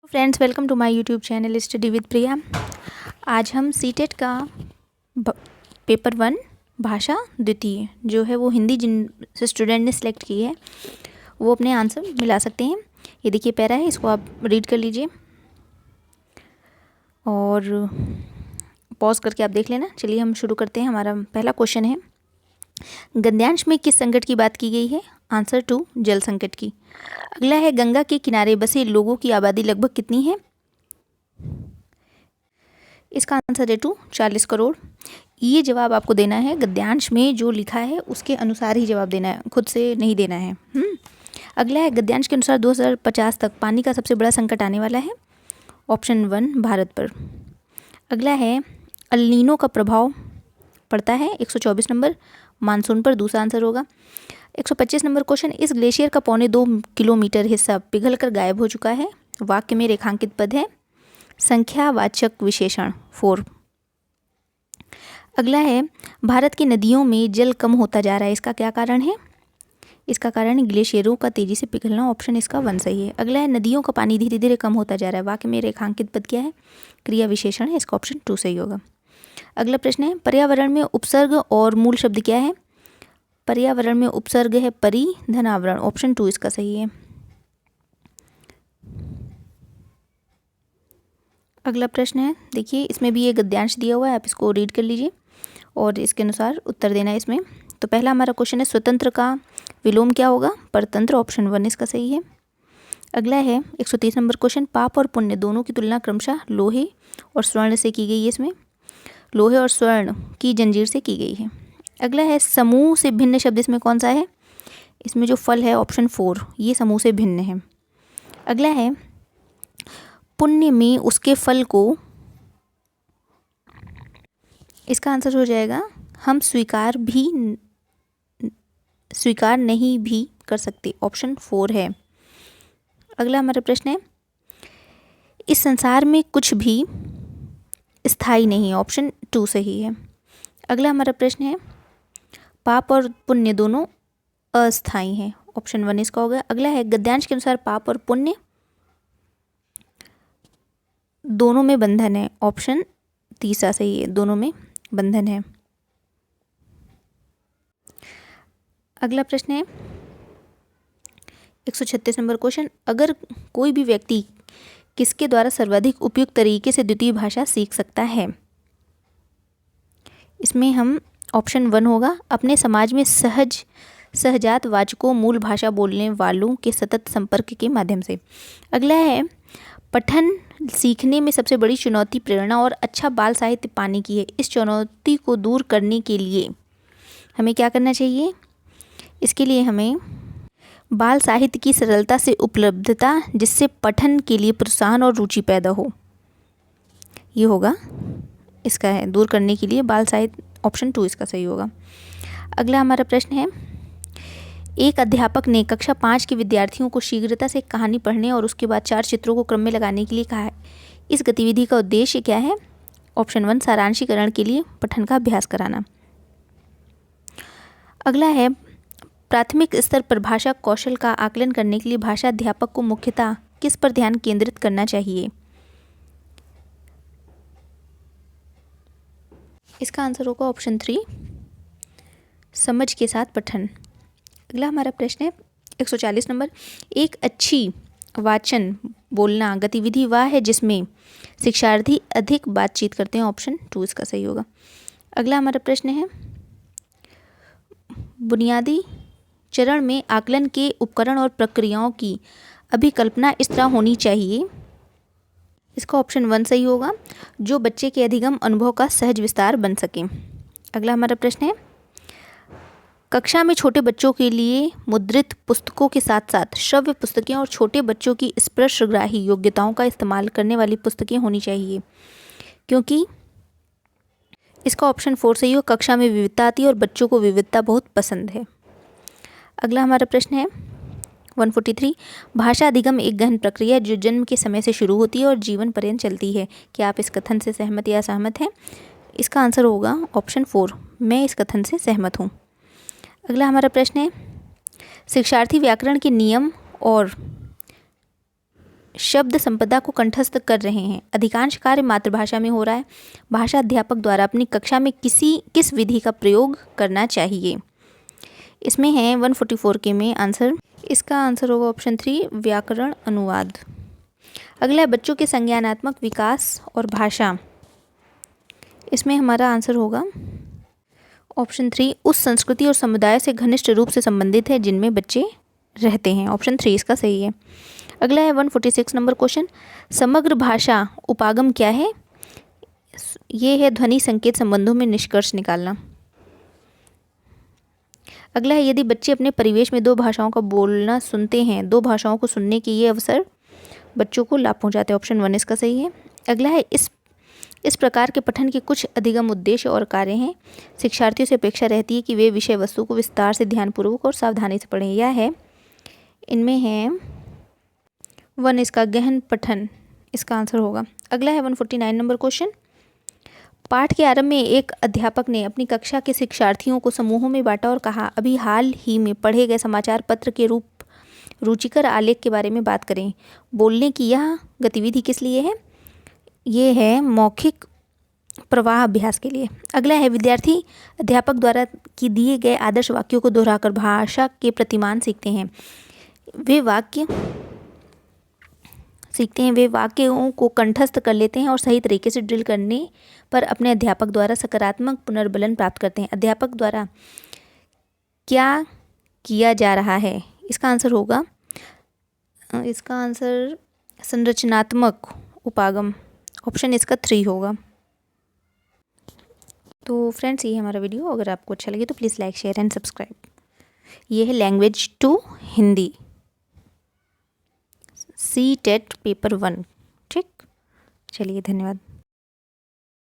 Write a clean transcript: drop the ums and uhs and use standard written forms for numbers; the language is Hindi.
Friends, welcome to my YouTube channel study with Priya. आज हम सीटेट का पेपर 1 भाषा द्वितीय जो है वो हिंदी जिन स्टूडेंट ने सिलेक्ट की है वो अपने आंसर मिला सकते हैं। ये देखिए पैरा है, इसको आप रीड कर लीजिए और पॉज करके आप देख लेना। चलिए हम शुरू करते हैं। हमारा पहला क्वेश्चन है, गद्यांश में किस संकट की बात की गई है? आंसर 2, जल संकट की। अगला है, गंगा के किनारे बसे लोगों की आबादी लगभग कितनी है? इसका आंसर है 2, 40 करोड़। ये जवाब आपको देना है, गद्यांश में जो लिखा है उसके अनुसार ही जवाब देना है, खुद से नहीं देना है। अगला है, गद्यांश के अनुसार 2050 तक पानी का सबसे बड़ा संकट आने वाला है। ऑप्शन 1 भारत पर। अगला है, अल नीनो का प्रभाव पड़ता है 124 नंबर मानसून पर, दूसरा आंसर होगा। 125 नंबर क्वेश्चन, इस ग्लेशियर का 2.25 किलोमीटर हिस्सा पिघलकर गायब हो चुका है। वाक्य में रेखांकित पद है। संख्यावाचक विशेषण 4। अगला है, भारत की नदियों में जल कम होता जा रहा है, इसका क्या कारण है? इसका कारण ग्लेशियरों का तेजी से पिघलना। ऑप्शन इसका 1 सही है। अगला है, नदियों का पानी धीरे धीरे कम होता जा रहा है। वाक्य में रेखांकित पद क्या है? क्रिया विशेषण है, इसका ऑप्शन 2 सही होगा। अगला प्रश्न है, पर्यावरण में उपसर्ग और मूल शब्द क्या है? पर्यावरण में उपसर्ग है परि धन आवरण। ऑप्शन 2 इसका सही है। अगला प्रश्न है, देखिए इसमें भी ये गद्यांश दिया हुआ है, आप इसको रीड कर लीजिए और इसके अनुसार उत्तर देना है इसमें। तो पहला हमारा क्वेश्चन है, स्वतंत्र का विलोम क्या होगा? परतंत्र। ऑप्शन 1 इसका सही है। अगला है 130 नंबर क्वेश्चन, पाप और पुण्य दोनों की तुलना क्रमशः लोहे और स्वर्ण से की गई है। इसमें लोहे और स्वर्ण की जंजीर से की गई है। अगला है, समूह से भिन्न शब्द इसमें कौन सा है? इसमें जो फल है ऑप्शन 4, ये समूह से भिन्न है। अगला है, पुण्य में उसके फल को, इसका आंसर हो जाएगा हम स्वीकार नहीं भी कर सकते। ऑप्शन 4 है। अगला हमारा प्रश्न है, इस संसार में कुछ भी स्थायी नहीं है। ऑप्शन 2 सही है। अगला हमारा प्रश्न है, पाप और पुण्य दोनों अस्थायी हैं। ऑप्शन 1 इसका होगा। अगला है, गद्यांश के अनुसार पाप और पुण्य दोनों में बंधन है। ऑप्शन 3 सही है, दोनों में बंधन है। अगला प्रश्न है 136 नंबर क्वेश्चन, अगर कोई भी व्यक्ति किसके द्वारा सर्वाधिक उपयुक्त तरीके से द्वितीय भाषा सीख सकता है? इसमें हम ऑप्शन 1 होगा, अपने समाज में सहजात वाचकों मूल भाषा बोलने वालों के सतत संपर्क के माध्यम से। अगला है, पठन सीखने में सबसे बड़ी चुनौती प्रेरणा और अच्छा बाल साहित्य पाने की है। इस चुनौती को दूर करने के लिए हमें क्या करना चाहिए? इसके लिए हमें बाल साहित्य की सरलता से उपलब्धता, जिससे पठन के लिए प्रोत्साहन और रुचि पैदा हो, ये होगा इसका है दूर करने के लिए बाल साहित्य। ऑप्शन 2 इसका सही होगा। अगला हमारा प्रश्न है, एक अध्यापक ने कक्षा 5 के विद्यार्थियों को शीघ्रता से कहानी पढ़ने और उसके बाद 4 चित्रों को क्रम में लगाने के लिए कहा है। इस गतिविधि का उद्देश्य क्या है? ऑप्शन 1 सारांशीकरण के लिए पठन का अभ्यास कराना। अगला है, प्राथमिक स्तर पर भाषा कौशल का आकलन करने के लिए भाषा अध्यापक को मुख्यतः किस पर ध्यान केंद्रित करना चाहिए? इसका आंसर होगा ऑप्शन 3, समझ के साथ पठन। अगला हमारा प्रश्न है 140 नंबर, एक अच्छी वाचन बोलना गतिविधि वह है जिसमें शिक्षार्थी अधिक बातचीत करते हैं। ऑप्शन 2 इसका सही होगा। अगला हमारा प्रश्न है, बुनियादी चरण में आकलन के उपकरण और प्रक्रियाओं की अभिकल्पना इस तरह होनी चाहिए। इसका ऑप्शन 1 सही होगा, जो बच्चे के अधिगम अनुभव का सहज विस्तार बन सके। अगला हमारा प्रश्न है, कक्षा में छोटे बच्चों के लिए मुद्रित पुस्तकों के साथ साथ श्रव्य पुस्तकें और छोटे बच्चों की स्पर्शग्राही योग्यताओं का इस्तेमाल करने वाली पुस्तकें होनी चाहिए, क्योंकि इसका ऑप्शन 4 सही हो, कक्षा में विविधता आती है और बच्चों को विविधता बहुत पसंद है। अगला हमारा प्रश्न है 143, भाषा अधिगम एक गहन प्रक्रिया है जो जन्म के समय से शुरू होती है और जीवन पर्यंत चलती है। क्या आप इस कथन से सहमत या असहमत हैं? इसका आंसर होगा ऑप्शन 4, मैं इस कथन से सहमत हूँ। अगला हमारा प्रश्न है, शिक्षार्थी व्याकरण के नियम और शब्द संपदा को कंठस्थ कर रहे हैं। अधिकांश कार्य मातृभाषा में हो रहा है। भाषा अध्यापक द्वारा अपनी कक्षा में किस विधि का प्रयोग करना चाहिए। इसमें है 144 के में आंसर, इसका आंसर होगा ऑप्शन 3 व्याकरण अनुवाद। अगला है बच्चों के संज्ञानात्मक विकास और भाषा। इसमें हमारा आंसर होगा ऑप्शन 3 उस संस्कृति और समुदाय से घनिष्ठ रूप से संबंधित है जिनमें बच्चे रहते हैं। ऑप्शन 3 इसका सही है। अगला है 146 नंबर क्वेश्चन, समग्र भाषा उपागम क्या है। ये है ध्वनि संकेत संबंधों में निष्कर्ष निकालना। अगला है यदि बच्चे अपने परिवेश में 2 भाषाओं का बोलना सुनते हैं, 2 भाषाओं को सुनने की ये अवसर बच्चों को लाभ पहुंचाते हैं। ऑप्शन 1 इसका सही है। अगला है इस प्रकार के पठन के कुछ अधिगम उद्देश्य और कार्य हैं। शिक्षार्थियों से अपेक्षा रहती है कि वे विषय वस्तु को विस्तार से ध्यानपूर्वक और सावधानी से पढ़ें। यह है, इनमें है 1 इसका गहन पठन, इसका आंसर होगा। अगला है 149 नंबर क्वेश्चन, पाठ के आरंभ में एक अध्यापक ने अपनी कक्षा के शिक्षार्थियों को समूहों में बांटा और कहा, अभी हाल ही में पढ़े गए समाचार पत्र के रुचिकर आलेख के बारे में बात करें। बोलने की यह गतिविधि किस लिए है। ये है मौखिक प्रवाह अभ्यास के लिए। अगला है विद्यार्थी अध्यापक द्वारा की दिए गए आदर्श वाक्यों को दोहराकर भाषा के प्रतिमान सीखते हैं। वे वाक्यों को कंठस्थ कर लेते हैं और सही तरीके से ड्रिल करने पर अपने अध्यापक द्वारा सकारात्मक पुनर्बलन प्राप्त करते हैं। अध्यापक द्वारा क्या किया जा रहा है, इसका आंसर होगा, इसका आंसर संरचनात्मक उपागम। ऑप्शन इसका 3 होगा। तो फ्रेंड्स, ये हमारा वीडियो अगर आपको अच्छा लगे तो please like share and subscribe. ये है लैंग्वेज 2 हिंदी CTET पेपर 1। ठीक, चलिए धन्यवाद।